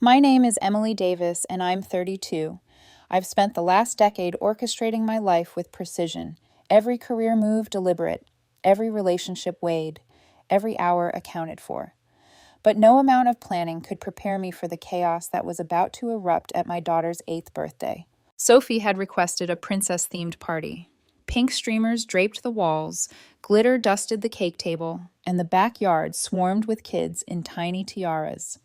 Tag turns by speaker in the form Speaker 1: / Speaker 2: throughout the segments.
Speaker 1: My name is Emily Davis, and I'm 32. I've spent the last decade orchestrating my life with precision, every career move deliberate, every relationship weighed, every hour accounted for. But no amount of planning could prepare me for the chaos that was about to erupt at my daughter's 8th birthday. Sophie had requested a princess-themed party. Pink streamers draped the walls, glitter dusted the cake table, and the backyard swarmed with kids in tiny tiaras.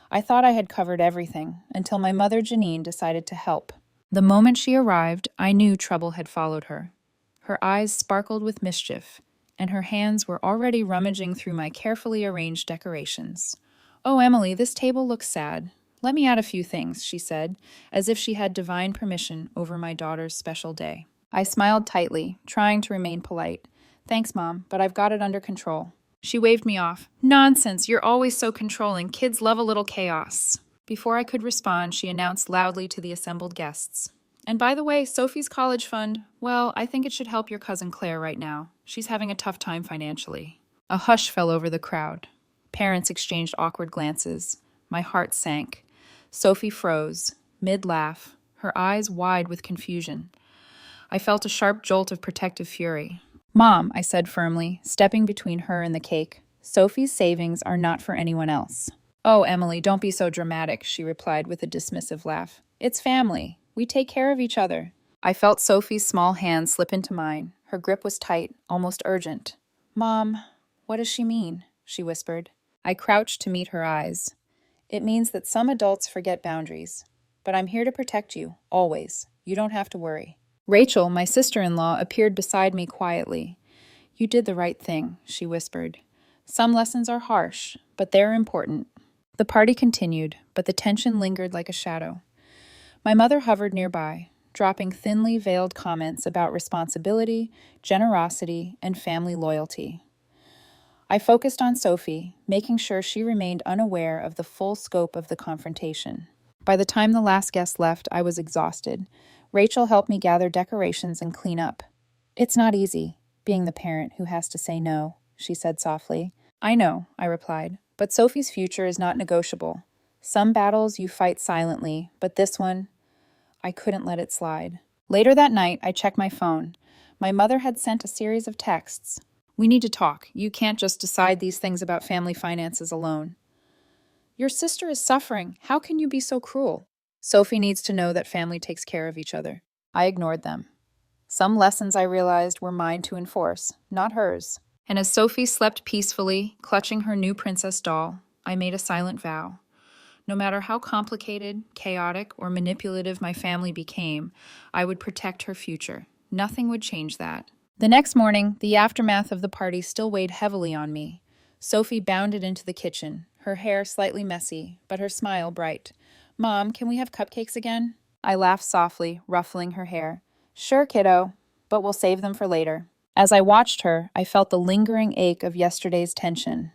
Speaker 1: I thought I had covered everything until my mother Janine decided to help. The moment she arrived, I knew trouble had followed her. Her eyes sparkled with mischief, and her hands were already rummaging through my carefully arranged decorations. "Oh, Emily, this table looks sad. Let me add a few things," she said, as if she had divine permission over my daughter's special day. I smiled tightly, trying to remain polite. "Thanks, Mom, but I've got it under control." She waved me off. "Nonsense, you're always so controlling. Kids love a little chaos." Before I could respond, she announced loudly to the assembled guests. "And by the way, Sophie's college fund, well, I think it should help your cousin Claire right now. She's having a tough time financially." A hush fell over the crowd. Parents exchanged awkward glances. My heart sank. Sophie froze, mid-laugh, her eyes wide with confusion. I felt a sharp jolt of protective fury. "Mom," I said firmly, stepping between her and the cake, "Sophie's savings are not for anyone else." "Oh, Emily, don't be so dramatic," she replied with a dismissive laugh. "It's family. We take care of each other." I felt Sophie's small hand slip into mine. Her grip was tight, almost urgent. "Mom, what does she mean?" she whispered. I crouched to meet her eyes. "It means that some adults forget boundaries. But I'm here to protect you, always. You don't have to worry." Rachel, my sister-in-law, appeared beside me quietly. "You did the right thing," she whispered. "Some lessons are harsh, but they're important." The party continued, but the tension lingered like a shadow. My mother hovered nearby, dropping thinly veiled comments about responsibility, generosity, and family loyalty. I focused on Sophie, making sure she remained unaware of the full scope of the confrontation. By the time the last guest left, I was exhausted. Rachel helped me gather decorations and clean up. "It's not easy, being the parent who has to say no," she said softly. "I know," I replied, "but Sophie's future is not negotiable. Some battles you fight silently, but this one, I couldn't let it slide." Later that night, I checked my phone. My mother had sent a series of texts. "We need to talk. You can't just decide these things about family finances alone." "Your sister is suffering. How can you be so cruel?" "Sophie needs to know that family takes care of each other." I ignored them. Some lessons, I realized, were mine to enforce, not hers. And as Sophie slept peacefully, clutching her new princess doll, I made a silent vow. No matter how complicated, chaotic, or manipulative my family became, I would protect her future. Nothing would change that. The next morning, the aftermath of the party still weighed heavily on me. Sophie bounded into the kitchen, her hair slightly messy, but her smile bright. "Mom, can we have cupcakes again?" I laughed softly, ruffling her hair. "Sure, kiddo, but we'll save them for later." As I watched her, I felt the lingering ache of yesterday's tension.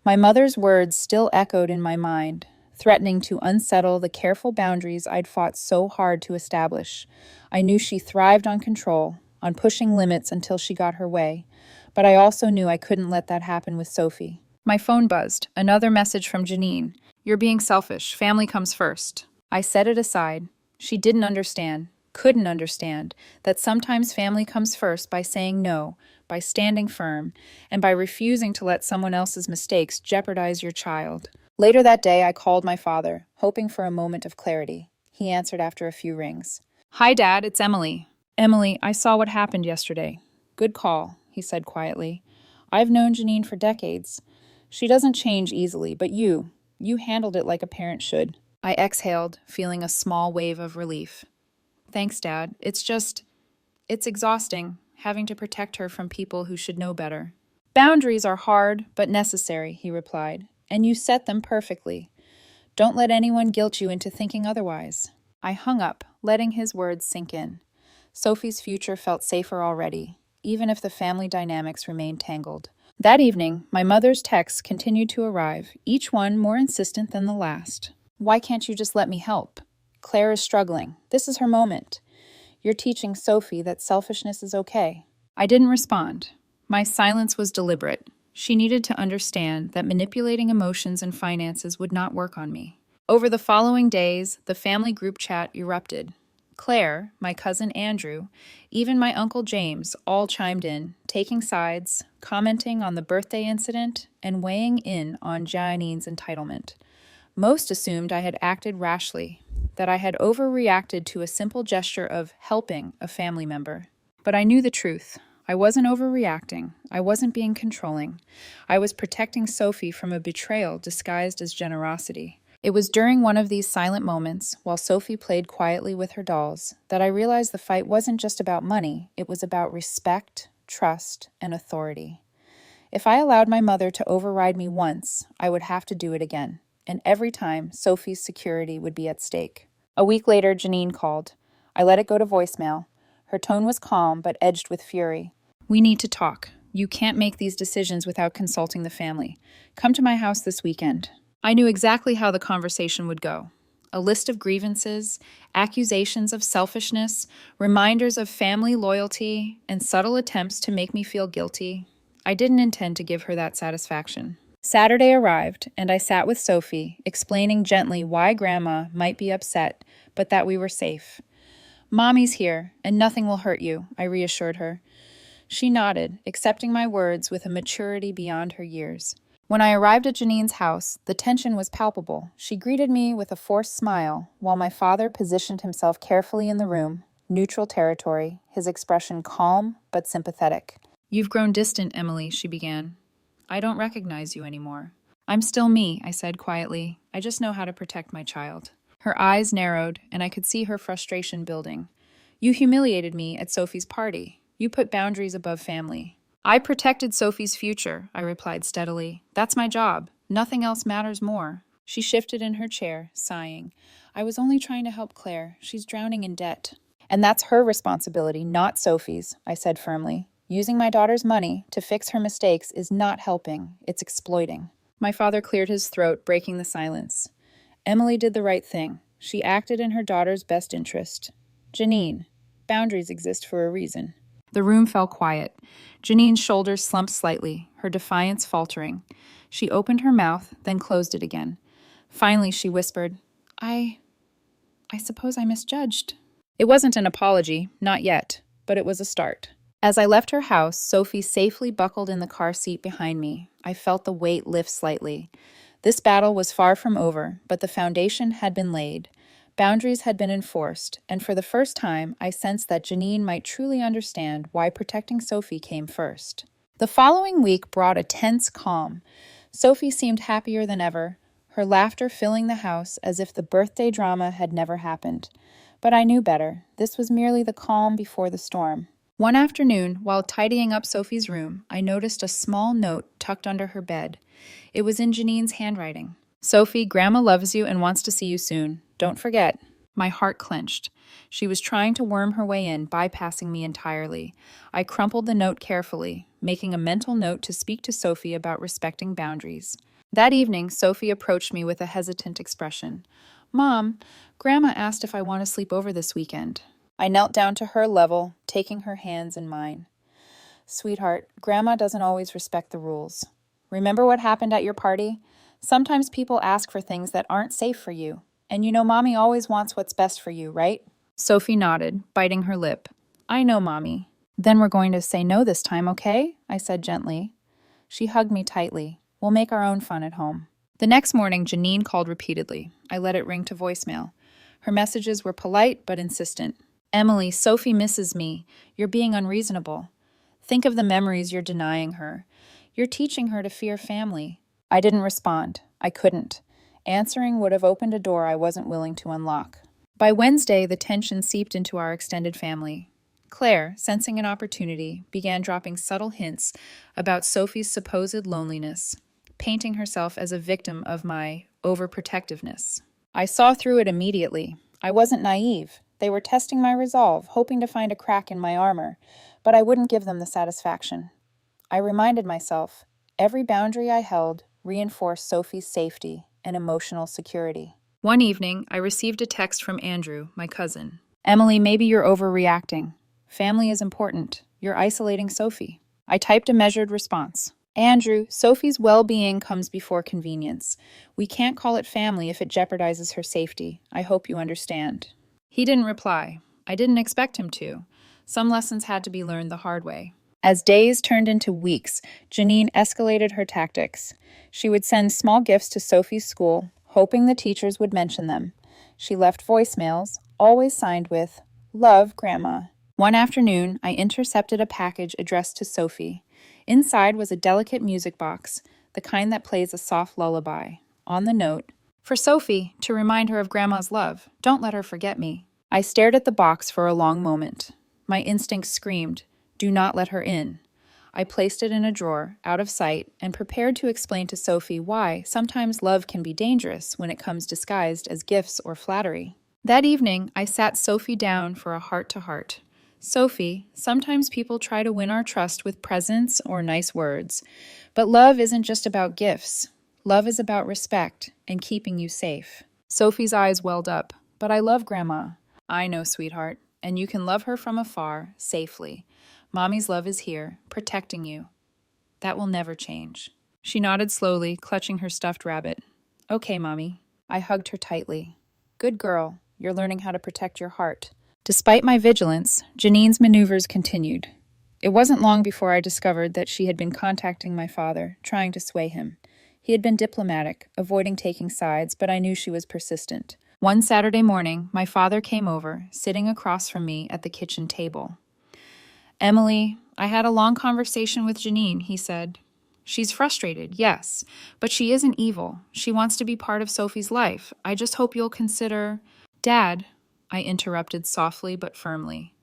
Speaker 1: My mother's words still echoed in my mind, threatening to unsettle the careful boundaries I'd fought so hard to establish. I knew she thrived on control, on pushing limits until she got her way, but I also knew I couldn't let that happen with Sophie. My phone buzzed, another message from Janine. "You're being selfish. Family comes first." I set it aside. She didn't understand, couldn't understand, that sometimes family comes first by saying no, by standing firm, and by refusing to let someone else's mistakes jeopardize your child. Later that day, I called my father, hoping for a moment of clarity. He answered after a few rings. "Hi, Dad, it's Emily." "Emily, I saw what happened yesterday." "Good call," he said quietly. "I've known Janine for decades. She doesn't change easily, but you handled it like a parent should." I exhaled, feeling a small wave of relief. "Thanks, Dad. It's exhausting, having to protect her from people who should know better." "Boundaries are hard, but necessary," he replied, "and you set them perfectly. Don't let anyone guilt you into thinking otherwise." I hung up, letting his words sink in. Sophie's future felt safer already, even if the family dynamics remained tangled. That evening, my mother's texts continued to arrive, each one more insistent than the last. "Why can't you just let me help? Claire is struggling. This is her moment. You're teaching Sophie that selfishness is okay." I didn't respond. My silence was deliberate. She needed to understand that manipulating emotions and finances would not work on me. Over the following days, the family group chat erupted. Claire, my cousin Andrew, even my Uncle James all chimed in, taking sides, commenting on the birthday incident, and weighing in on Janine's entitlement. Most assumed I had acted rashly, that I had overreacted to a simple gesture of helping a family member. But I knew the truth. I wasn't overreacting. I wasn't being controlling. I was protecting Sophie from a betrayal disguised as generosity. It was during one of these silent moments, while Sophie played quietly with her dolls, that I realized the fight wasn't just about money, it was about respect, trust, and authority. If I allowed my mother to override me once, I would have to do it again. And every time, Sophie's security would be at stake. A week later, Janine called. I let it go to voicemail. Her tone was calm, but edged with fury. We need to talk. You can't make these decisions without consulting the family. Come to my house this weekend. I knew exactly how the conversation would go. A list of grievances, accusations of selfishness, reminders of family loyalty, and subtle attempts to make me feel guilty. I didn't intend to give her that satisfaction. Saturday arrived, and I sat with Sophie, explaining gently why Grandma might be upset, but that we were safe. Mommy's here, and nothing will hurt you, I reassured her. She nodded, accepting my words with a maturity beyond her years. When I arrived at Janine's house, the tension was palpable. She greeted me with a forced smile, while my father positioned himself carefully in the room, neutral territory, his expression calm but sympathetic. You've grown distant, Emily, she began. I don't recognize you anymore. I'm still me, I said quietly. I just know how to protect my child. Her eyes narrowed, and I could see her frustration building. You humiliated me at Sophie's party. You put boundaries above family. I protected Sophie's future, I replied steadily. That's my job. Nothing else matters more. She shifted in her chair, sighing. I was only trying to help Claire. She's drowning in debt. And that's her responsibility, not Sophie's, I said firmly. Using my daughter's money to fix her mistakes is not helping, it's exploiting. My father cleared his throat, breaking the silence. Emily did the right thing. She acted in her daughter's best interest. Janine, boundaries exist for a reason. The room fell quiet. Janine's shoulders slumped slightly, her defiance faltering. She opened her mouth, then closed it again. Finally, she whispered, I suppose I misjudged. It wasn't an apology, not yet, but it was a start. As I left her house, Sophie safely buckled in the car seat behind me. I felt the weight lift slightly. This battle was far from over, but the foundation had been laid. Boundaries had been enforced, and for the first time, I sensed that Janine might truly understand why protecting Sophie came first. The following week brought a tense calm. Sophie seemed happier than ever, her laughter filling the house as if the birthday drama had never happened. But I knew better. This was merely the calm before the storm. One afternoon, while tidying up Sophie's room, I noticed a small note tucked under her bed. It was in Janine's handwriting. Sophie, Grandma loves you and wants to see you soon. Don't forget. My heart clenched. She was trying to worm her way in, bypassing me entirely. I crumpled the note carefully, making a mental note to speak to Sophie about respecting boundaries. That evening, Sophie approached me with a hesitant expression. Mom, Grandma asked if I want to sleep over this weekend. I knelt down to her level, taking her hands in mine. Sweetheart, Grandma doesn't always respect the rules. Remember what happened at your party? Sometimes people ask for things that aren't safe for you. And you know Mommy always wants what's best for you, right? Sophie nodded, biting her lip. I know, Mommy. Then we're going to say no this time, okay? I said gently. She hugged me tightly. We'll make our own fun at home. The next morning, Janine called repeatedly. I let it ring to voicemail. Her messages were polite but insistent. Emily, Sophie misses me. You're being unreasonable. Think of the memories you're denying her. You're teaching her to fear family. I didn't respond. I couldn't. Answering would have opened a door I wasn't willing to unlock. By Wednesday, the tension seeped into our extended family. Claire, sensing an opportunity, began dropping subtle hints about Sophie's supposed loneliness, painting herself as a victim of my overprotectiveness. I saw through it immediately. I wasn't naive. They were testing my resolve, hoping to find a crack in my armor, but I wouldn't give them the satisfaction. I reminded myself, every boundary I held reinforced Sophie's safety and emotional security. One evening, I received a text from Andrew, my cousin. Emily, maybe you're overreacting. Family is important. You're isolating Sophie. I typed a measured response. Andrew, Sophie's well-being comes before convenience. We can't call it family if it jeopardizes her safety. I hope you understand. He didn't reply. I didn't expect him to. Some lessons had to be learned the hard way. As days turned into weeks, Janine escalated her tactics. She would send small gifts to Sophie's school, hoping the teachers would mention them. She left voicemails, always signed with, "Love, Grandma." One afternoon, I intercepted a package addressed to Sophie. Inside was a delicate music box, the kind that plays a soft lullaby. On the note, "For Sophie, to remind her of Grandma's love. Don't let her forget me." I stared at the box for a long moment. My instincts screamed, "Do not let her in." I placed it in a drawer, out of sight, and prepared to explain to Sophie why sometimes love can be dangerous when it comes disguised as gifts or flattery. That evening, I sat Sophie down for a heart-to-heart. "Sophie, sometimes people try to win our trust with presents or nice words. But love isn't just about gifts. Love is about respect and keeping you safe." Sophie's eyes welled up. "But I love Grandma." "I know, sweetheart, and you can love her from afar, safely. Mommy's love is here, protecting you. That will never change." She nodded slowly, clutching her stuffed rabbit. "Okay, Mommy." I hugged her tightly. "Good girl. You're learning how to protect your heart." Despite my vigilance, Janine's maneuvers continued. It wasn't long before I discovered that she had been contacting my father, trying to sway him. He had been diplomatic, avoiding taking sides, but I knew she was persistent. One Saturday morning, my father came over, sitting across from me at the kitchen table. "Emily, I had a long conversation with Janine," he said. "She's frustrated, yes, but she isn't evil. She wants to be part of Sophie's life. I just hope you'll consider—" "Dad," I interrupted softly but firmly.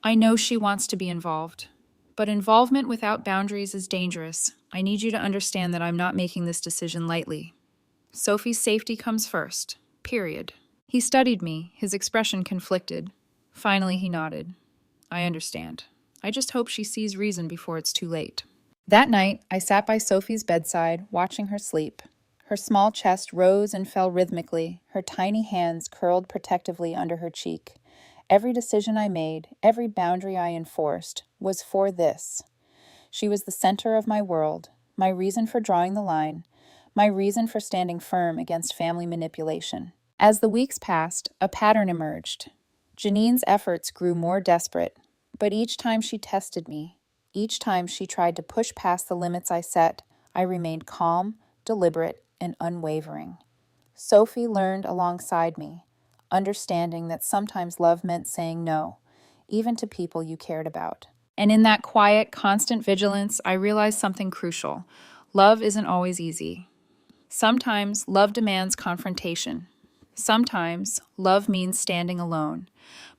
Speaker 1: "I know she wants to be involved, but involvement without boundaries is dangerous. I need you to understand that I'm not making this decision lightly. Sophie's safety comes first, period." He studied me, his expression conflicted. Finally, he nodded. "I understand. I just hope she sees reason before it's too late." That night, I sat by Sophie's bedside, watching her sleep. Her small chest rose and fell rhythmically, her tiny hands curled protectively under her cheek. Every decision I made, every boundary I enforced, was for this. She was the center of my world, my reason for drawing the line, my reason for standing firm against family manipulation. As the weeks passed, a pattern emerged. Janine's efforts grew more desperate, but each time she tested me, each time she tried to push past the limits I set, I remained calm, deliberate, and unwavering. Sophie learned alongside me, understanding that sometimes love meant saying no, even to people you cared about. And in that quiet, constant vigilance, I realized something crucial. Love isn't always easy. Sometimes love demands confrontation. Sometimes love means standing alone.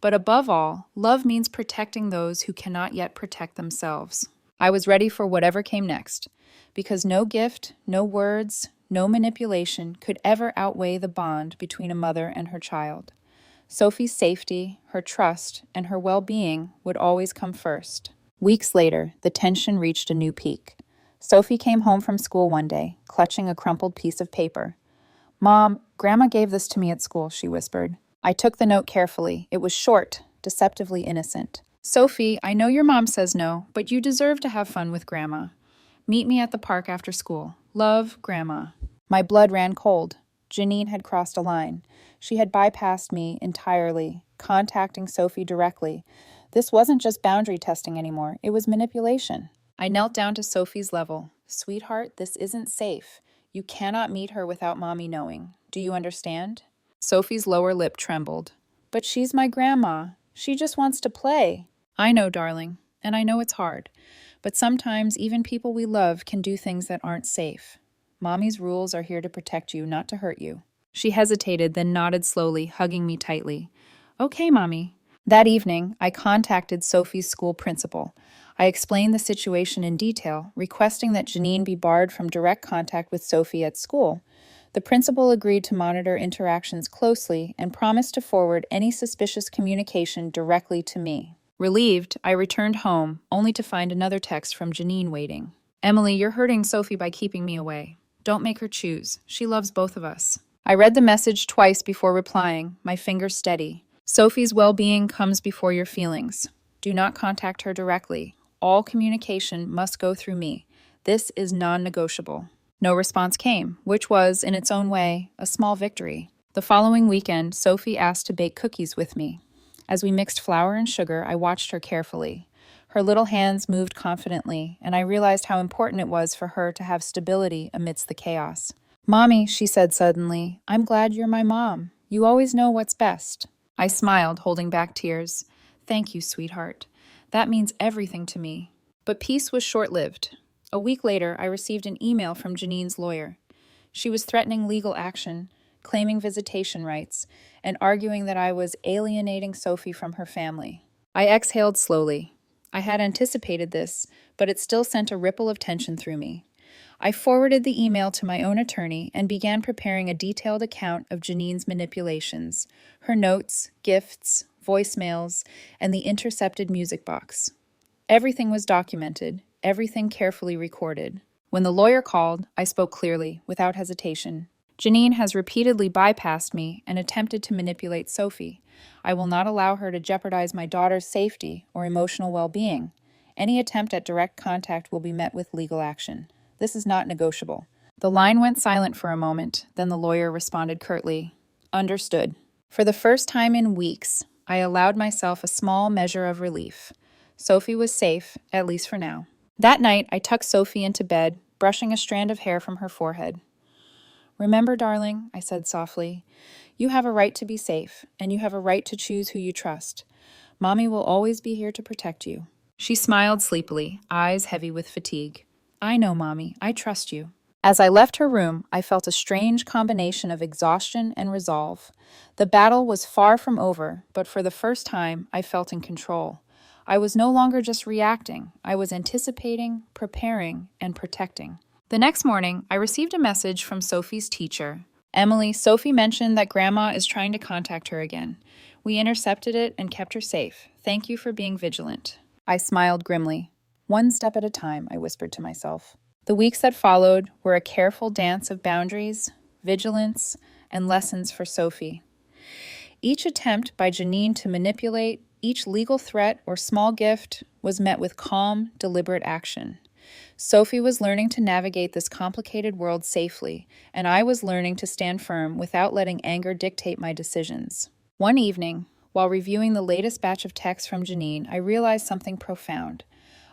Speaker 1: But above all, love means protecting those who cannot yet protect themselves. I was ready for whatever came next, because no gift, no words, no manipulation could ever outweigh the bond between a mother and her child. Sophie's safety, her trust, and her well-being would always come first. Weeks later, the tension reached a new peak. Sophie came home from school one day, clutching a crumpled piece of paper. "Mom, Grandma gave this to me at school," she whispered. I took the note carefully. It was short, deceptively innocent. "Sophie, I know your mom says no, but you deserve to have fun with Grandma. Meet me at the park after school. Love, Grandma." My blood ran cold. Janine had crossed a line. She had bypassed me entirely, contacting Sophie directly. This wasn't just boundary testing anymore. It was manipulation. I knelt down to Sophie's level. "Sweetheart, this isn't safe. You cannot meet her without Mommy knowing. Do you understand?" Sophie's lower lip trembled. "But she's my grandma. She just wants to play." "I know, darling, and I know it's hard. But sometimes even people we love can do things that aren't safe. Mommy's rules are here to protect you, not to hurt you." She hesitated, then nodded slowly, hugging me tightly. "Okay, Mommy." That evening, I contacted Sophie's school principal. I explained the situation in detail, requesting that Janine be barred from direct contact with Sophie at school. The principal agreed to monitor interactions closely and promised to forward any suspicious communication directly to me. Relieved, I returned home, only to find another text from Janine waiting. "Emily, you're hurting Sophie by keeping me away. Don't make her choose. She loves both of us." I read the message twice before replying, my fingers steady. "Sophie's well-being comes before your feelings. Do not contact her directly. All communication must go through me. This is non-negotiable. No response came, which was, in its own way, a small victory. The following weekend, Sophie asked to bake cookies with me. As we mixed flour and sugar, I watched her carefully. Her little hands moved confidently, and I realized how important it was for her to have stability amidst the chaos. "Mommy," she said suddenly, "I'm glad you're my mom. You always know what's best." I smiled, holding back tears. "Thank you, sweetheart. That means everything to me." But peace was short-lived. A week later, I received an email from Janine's lawyer. She was threatening legal action, claiming visitation rights, and arguing that I was alienating Sophie from her family. I exhaled slowly. I had anticipated this, but it still sent a ripple of tension through me. I forwarded the email to my own attorney and began preparing a detailed account of Janine's manipulations, her notes, gifts, voicemails, and the intercepted music box. Everything was documented, everything carefully recorded. When the lawyer called, I spoke clearly, without hesitation. "Janine has repeatedly bypassed me and attempted to manipulate Sophie. I will not allow her to jeopardize my daughter's safety or emotional well-being. Any attempt at direct contact will be met with legal action. This is not negotiable." The line went silent for a moment, then the lawyer responded curtly, "Understood." For the first time in weeks, I allowed myself a small measure of relief. Sophie was safe, at least for now. That night, I tucked Sophie into bed, brushing a strand of hair from her forehead. "Remember, darling," I said softly, "you have a right to be safe, and you have a right to choose who you trust. Mommy will always be here to protect you." She smiled sleepily, eyes heavy with fatigue. "I know, Mommy. I trust you." As I left her room, I felt a strange combination of exhaustion and resolve. The battle was far from over, but for the first time, I felt in control. I was no longer just reacting. I was anticipating, preparing, and protecting. The next morning, I received a message from Sophie's teacher. "Emily, Sophie mentioned that Grandma is trying to contact her again. We intercepted it and kept her safe. Thank you for being vigilant." I smiled grimly. "One step at a time," I whispered to myself. The weeks that followed were a careful dance of boundaries, vigilance, and lessons for Sophie. Each attempt by Janine to manipulate, each legal threat or small gift was met with calm, deliberate action. Sophie was learning to navigate this complicated world safely, and I was learning to stand firm without letting anger dictate my decisions. One evening, while reviewing the latest batch of texts from Janine, I realized something profound.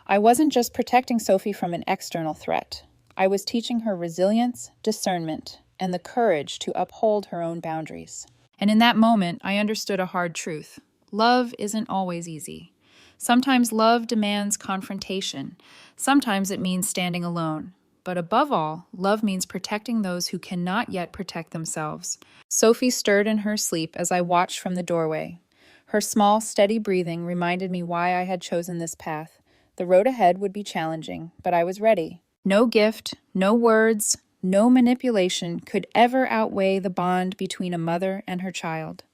Speaker 1: I wasn't just protecting Sophie from an external threat. I was teaching her resilience, discernment, and the courage to uphold her own boundaries. And in that moment, I understood a hard truth. Love isn't always easy. Sometimes love demands confrontation. Sometimes it means standing alone. But above all, love means protecting those who cannot yet protect themselves. Sophie stirred in her sleep as I watched from the doorway. Her small, steady breathing reminded me why I had chosen this path. The road ahead would be challenging, but I was ready. No gift, no words, no manipulation could ever outweigh the bond between a mother and her child.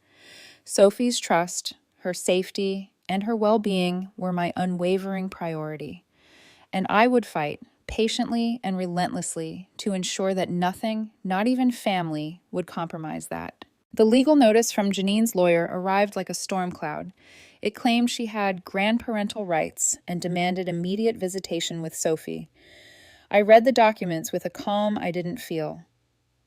Speaker 1: Sophie's trust, her safety, and her well-being were my unwavering priority. And I would fight, patiently and relentlessly, to ensure that nothing, not even family, would compromise that. The legal notice from Janine's lawyer arrived like a storm cloud. It claimed she had grandparental rights and demanded immediate visitation with Sophie. I read the documents with a calm I didn't feel.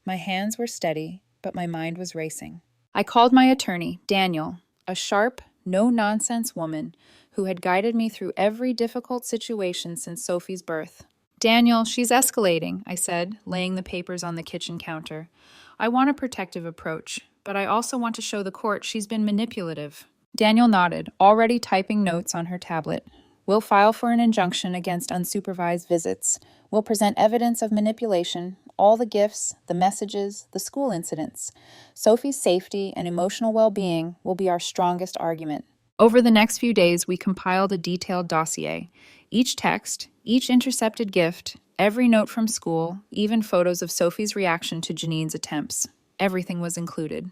Speaker 1: My hands were steady, but my mind was racing. I called my attorney, Daniel, a sharp, no-nonsense woman who had guided me through every difficult situation since Sophie's birth. "Daniel, she's escalating," I said, laying the papers on the kitchen counter. "I want a protective approach, but I also want to show the court she's been manipulative." Daniel nodded, already typing notes on her tablet. "We'll file for an injunction against unsupervised visits. We'll present evidence of manipulation, all the gifts, the messages, the school incidents. Sophie's safety and emotional well-being will be our strongest argument." Over the next few days, we compiled a detailed dossier. Each text, each intercepted gift, every note from school, even photos of Sophie's reaction to Janine's attempts. Everything was included.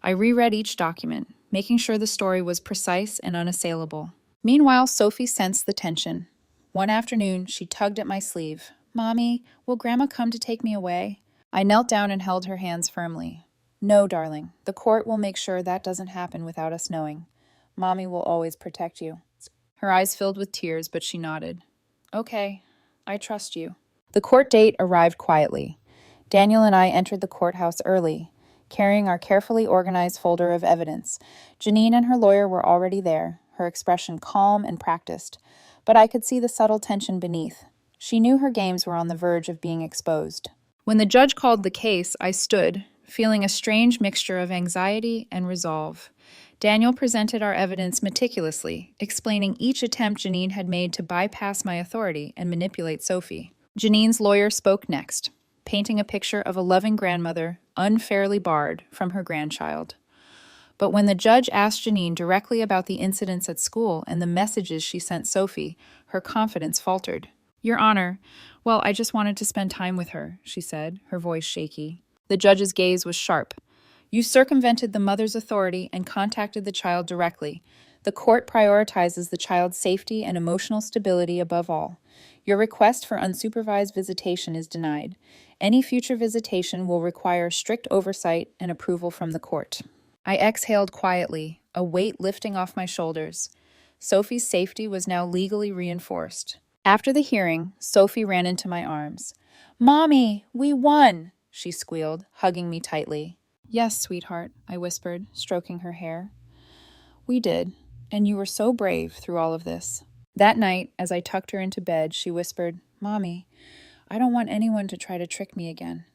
Speaker 1: I reread each document, making sure the story was precise and unassailable. Meanwhile, Sophie sensed the tension. One afternoon, she tugged at my sleeve. "Mommy, will Grandma come to take me away?" I knelt down and held her hands firmly. "No, darling. The court will make sure that doesn't happen without us knowing. Mommy will always protect you." Her eyes filled with tears, but she nodded. "Okay." I trust you." The court date arrived quietly. Daniel and I entered the courthouse early, carrying our carefully organized folder of evidence. Janine and her lawyer were already there, her expression calm and practiced, but I could see the subtle tension beneath. She knew her games were on the verge of being exposed. When the judge called the case, I stood, feeling a strange mixture of anxiety and resolve. Daniel presented our evidence meticulously, explaining each attempt Janine had made to bypass my authority and manipulate Sophie. Janine's lawyer spoke next, painting a picture of a loving grandmother unfairly barred from her grandchild. But when the judge asked Janine directly about the incidents at school and the messages she sent Sophie, her confidence faltered. "Your Honor, well, I just wanted to spend time with her," she said, her voice shaky. The judge's gaze was sharp. "You circumvented the mother's authority and contacted the child directly. The court prioritizes the child's safety and emotional stability above all. Your request for unsupervised visitation is denied. Any future visitation will require strict oversight and approval from the court." I exhaled quietly, a weight lifting off my shoulders. Sophie's safety was now legally reinforced. After the hearing, Sophie ran into my arms. "Mommy, we won!" she squealed, hugging me tightly. "Yes, sweetheart," I whispered, stroking her hair. "We did, and you were so brave through all of this." That night, as I tucked her into bed, she whispered, "Mommy, I don't want anyone to try to trick me again.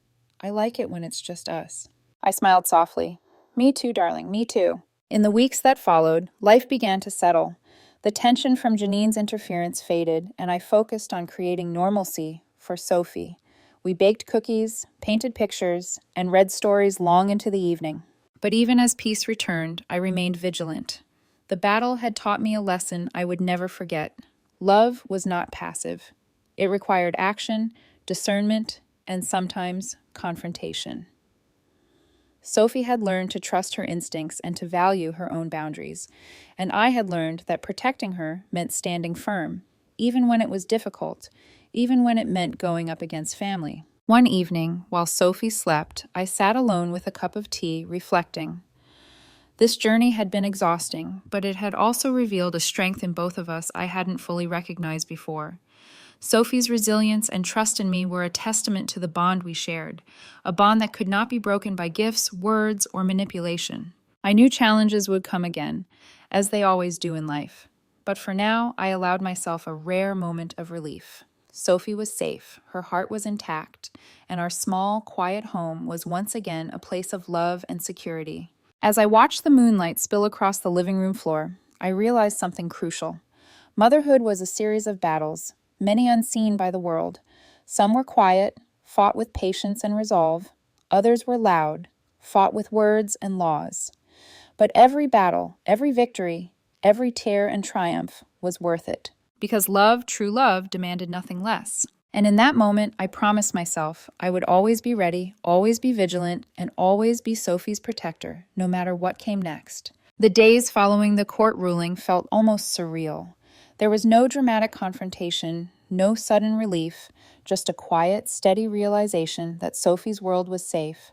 Speaker 1: I like it when it's just us." I smiled softly. "Me too, darling, me too." In the weeks that followed, life began to settle. The tension from Janine's interference faded, and I focused on creating normalcy for Sophie. We baked cookies, painted pictures, and read stories long into the evening. But even as peace returned, I remained vigilant. The battle had taught me a lesson I would never forget. Love was not passive. It required action, discernment, and sometimes confrontation. Sophie had learned to trust her instincts and to value her own boundaries, and I had learned that protecting her meant standing firm, even when it was difficult, even when it meant going up against family. One evening, while Sophie slept, I sat alone with a cup of tea, reflecting. This journey had been exhausting, but it had also revealed a strength in both of us I hadn't fully recognized before. Sophie's resilience and trust in me were a testament to the bond we shared, a bond that could not be broken by gifts, words, or manipulation. I knew challenges would come again, as they always do in life. But for now, I allowed myself a rare moment of relief. Sophie was safe, her heart was intact, and our small, quiet home was once again a place of love and security. As I watched the moonlight spill across the living room floor, I realized something crucial. Motherhood was a series of battles, many unseen by the world. Some were quiet, fought with patience and resolve. Others were loud, fought with words and laws. But every battle, every victory, every tear and triumph was worth it. Because love, true love, demanded nothing less. And in that moment, I promised myself I would always be ready, always be vigilant, and always be Sophie's protector, no matter what came next. The days following the court ruling felt almost surreal. There was no dramatic confrontation, no sudden relief, just a quiet, steady realization that Sophie's world was safe.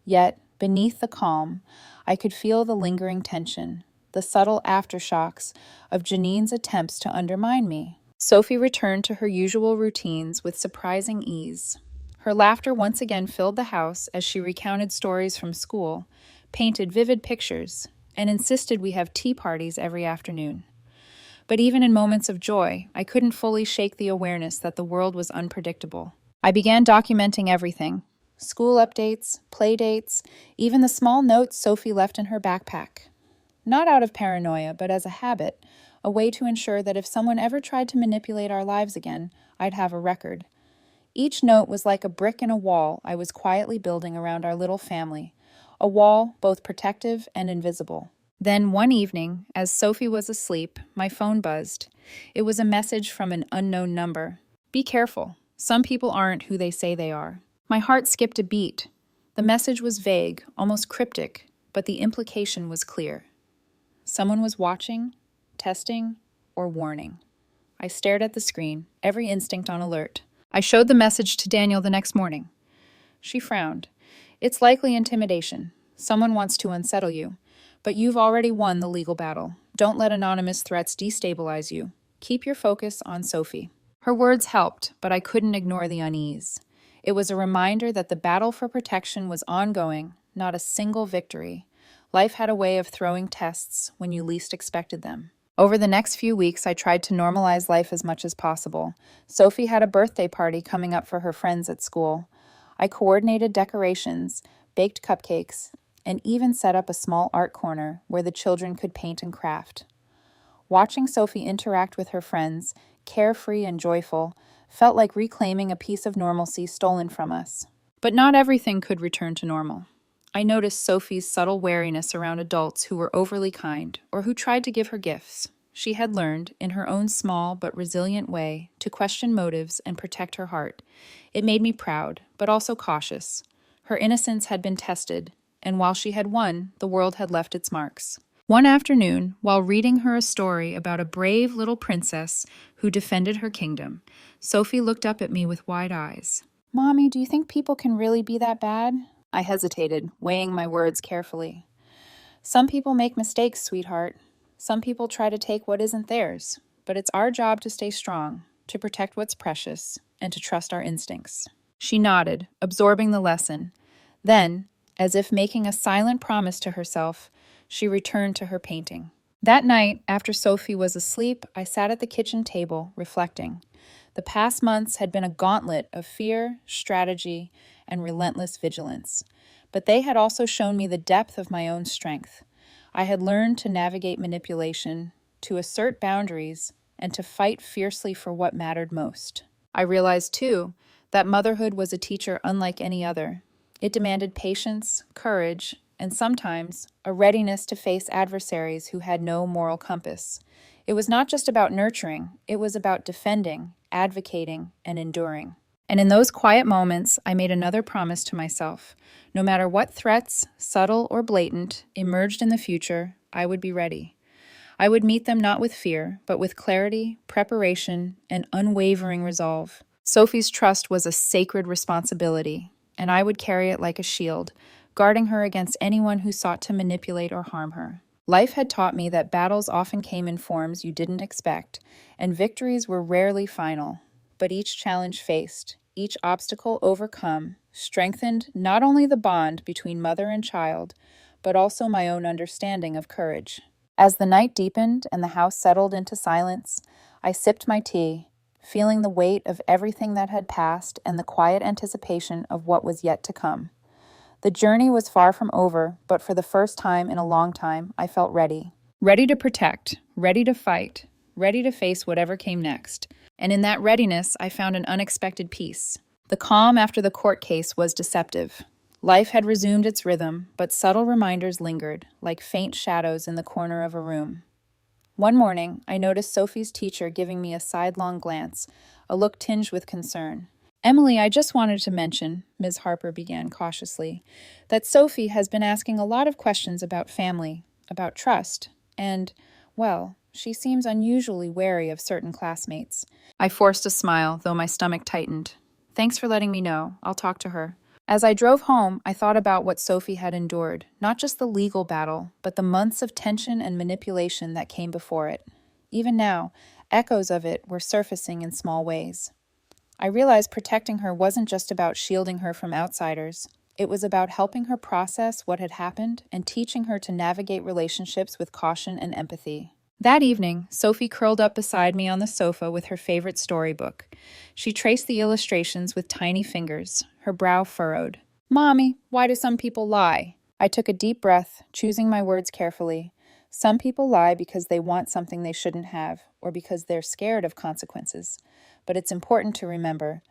Speaker 1: Yet, beneath the calm, I could feel the lingering tension, the subtle aftershocks of Janine's attempts to undermine me. Sophie returned to her usual routines with surprising ease. Her laughter once again filled the house as she recounted stories from school, painted vivid pictures, and insisted we have tea parties every afternoon. But even in moments of joy, I couldn't fully shake the awareness that the world was unpredictable. I began documenting everything: school updates, play dates, even the small notes Sophie left in her backpack. Not out of paranoia, but as a habit, a way to ensure that if someone ever tried to manipulate our lives again, I'd have a record. Each note was like a brick in a wall I was quietly building around our little family, a wall both protective and invisible. Then one evening, as Sophie was asleep, my phone buzzed. It was a message from an unknown number. "Be careful. Some people aren't who they say they are." My heart skipped a beat. The message was vague, almost cryptic, but the implication was clear. Someone was watching, testing, or warning. I stared at the screen, every instinct on alert. I showed the message to Daniel the next morning. She frowned. "It's likely intimidation. Someone wants to unsettle you. But you've already won the legal battle. Don't let anonymous threats destabilize you. Keep your focus on Sophie." Her words helped, but I couldn't ignore the unease. It was a reminder that the battle for protection was ongoing, not a single victory. Life had a way of throwing tests when you least expected them. Over the next few weeks, I tried to normalize life as much as possible. Sophie had a birthday party coming up for her friends at school. I coordinated decorations, baked cupcakes, and even set up a small art corner where the children could paint and craft. Watching Sophie interact with her friends, carefree and joyful, felt like reclaiming a piece of normalcy stolen from us. But not everything could return to normal. I noticed Sophie's subtle wariness around adults who were overly kind or who tried to give her gifts. She had learned, in her own small but resilient way, to question motives and protect her heart. It made me proud, but also cautious. Her innocence had been tested, and while she had won, the world had left its marks. One afternoon, while reading her a story about a brave little princess who defended her kingdom, Sophie looked up at me with wide eyes. "Mommy, do you think people can really be that bad?" I hesitated, weighing my words carefully. "Some people make mistakes, sweetheart. Some people try to take what isn't theirs. But it's our job to stay strong, to protect what's precious, and to trust our instincts." She nodded, absorbing the lesson. Then, as if making a silent promise to herself, she returned to her painting. That night, after Sophie was asleep, I sat at the kitchen table, reflecting. The past months had been a gauntlet of fear, strategy, and relentless vigilance. But they had also shown me the depth of my own strength. I had learned to navigate manipulation, to assert boundaries, and to fight fiercely for what mattered most. I realized, too, that motherhood was a teacher unlike any other. It demanded patience, courage, and sometimes a readiness to face adversaries who had no moral compass. It was not just about nurturing, it was about defending, advocating, and enduring. And in those quiet moments, I made another promise to myself. No matter what threats, subtle or blatant, emerged in the future, I would be ready. I would meet them not with fear, but with clarity, preparation, and unwavering resolve. Sophie's trust was a sacred responsibility, and I would carry it like a shield, guarding her against anyone who sought to manipulate or harm her. Life had taught me that battles often came in forms you didn't expect, and victories were rarely final. But each challenge faced, each obstacle overcome, strengthened not only the bond between mother and child, but also my own understanding of courage. As the night deepened and the house settled into silence, I sipped my tea, feeling the weight of everything that had passed and the quiet anticipation of what was yet to come. The journey was far from over, but for the first time in a long time, I felt ready. Ready to protect, ready to fight, ready to face whatever came next. And in that readiness, I found an unexpected peace. The calm after the court case was deceptive. Life had resumed its rhythm, but subtle reminders lingered, like faint shadows in the corner of a room. One morning, I noticed Sophie's teacher giving me a sidelong glance, a look tinged with concern. "Emily, I just wanted to mention," Ms. Harper began cautiously, "that Sophie has been asking a lot of questions about family, about trust, and, well, she seems unusually wary of certain classmates." I forced a smile, though my stomach tightened. "Thanks for letting me know. I'll talk to her." As I drove home, I thought about what Sophie had endured, not just the legal battle, but the months of tension and manipulation that came before it. Even now, echoes of it were surfacing in small ways. I realized protecting her wasn't just about shielding her from outsiders. It was about helping her process what had happened and teaching her to navigate relationships with caution and empathy. That evening, Sophie curled up beside me on the sofa with her favorite storybook. She traced the illustrations with tiny fingers, her brow furrowed. "Mommy, why do some people lie?" I took a deep breath, choosing my words carefully. Some people lie because they want something they shouldn't have, or because they're scared of consequences. But it's important to remember,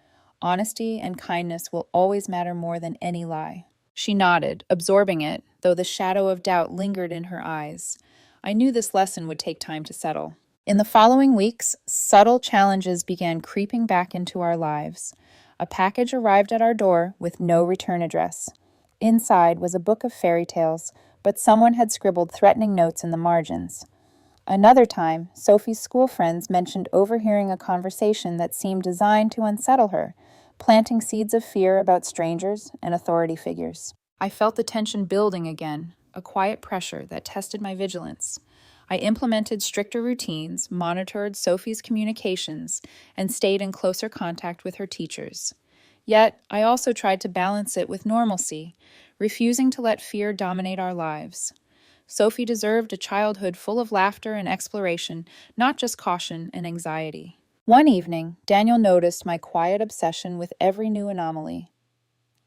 Speaker 1: honesty and kindness will always matter more than any lie. She nodded, absorbing it, though the shadow of doubt lingered in her eyes. I knew this lesson would take time to settle. In the following weeks, subtle challenges began creeping back into our lives. A package arrived at our door with no return address. Inside was a book of fairy tales, but someone had scribbled threatening notes in the margins. Another time, Sophie's school friends mentioned overhearing a conversation that seemed designed to unsettle her, planting seeds of fear about strangers and authority figures. I felt the tension building again, a quiet pressure that tested my vigilance. I implemented stricter routines, monitored Sophie's communications, and stayed in closer contact with her teachers. Yet, I also tried to balance it with normalcy, refusing to let fear dominate our lives. Sophie deserved a childhood full of laughter and exploration, not just caution and anxiety. One evening, Daniel noticed my quiet obsession with every new anomaly.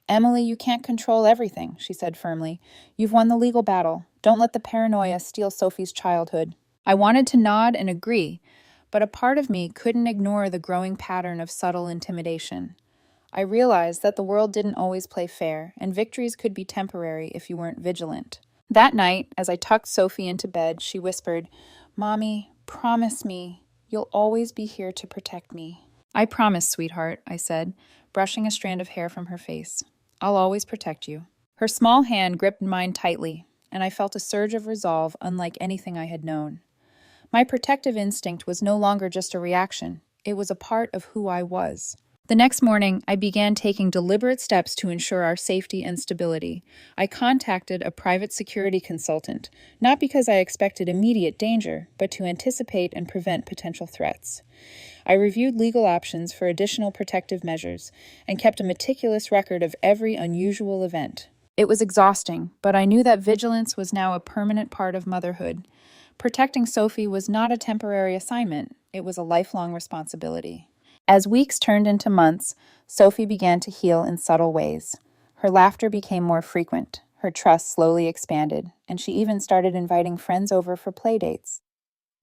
Speaker 1: "Emily, you can't control everything," she said firmly. "You've won the legal battle. Don't let the paranoia steal Sophie's childhood." I wanted to nod and agree, but a part of me couldn't ignore the growing pattern of subtle intimidation. I realized that the world didn't always play fair, and victories could be temporary if you weren't vigilant. That night, as I tucked Sophie into bed, she whispered, "Mommy, promise me you'll always be here to protect me." "I promise, sweetheart," I said, brushing a strand of hair from her face. "I'll always protect you." Her small hand gripped mine tightly, and I felt a surge of resolve unlike anything I had known. My protective instinct was no longer just a reaction. It was a part of who I was. The next morning, I began taking deliberate steps to ensure our safety and stability. I contacted a private security consultant, not because I expected immediate danger, but to anticipate and prevent potential threats. I reviewed legal options for additional protective measures and kept a meticulous record of every unusual event. It was exhausting, but I knew that vigilance was now a permanent part of motherhood. Protecting Sophie was not a temporary assignment, it was a lifelong responsibility. As weeks turned into months, Sophie began to heal in subtle ways. Her laughter became more frequent, her trust slowly expanded, and she even started inviting friends over for playdates.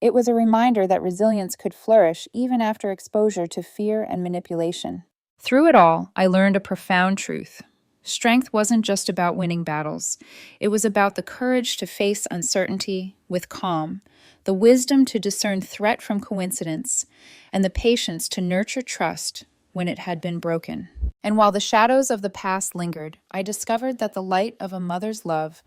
Speaker 1: It was a reminder that resilience could flourish even after exposure to fear and manipulation. Through it all, I learned a profound truth. Strength wasn't just about winning battles. It was about the courage to face uncertainty with calm, the wisdom to discern threat from coincidence, and the patience to nurture trust when it had been broken. And while the shadows of the past lingered, I discovered that the light of a mother's love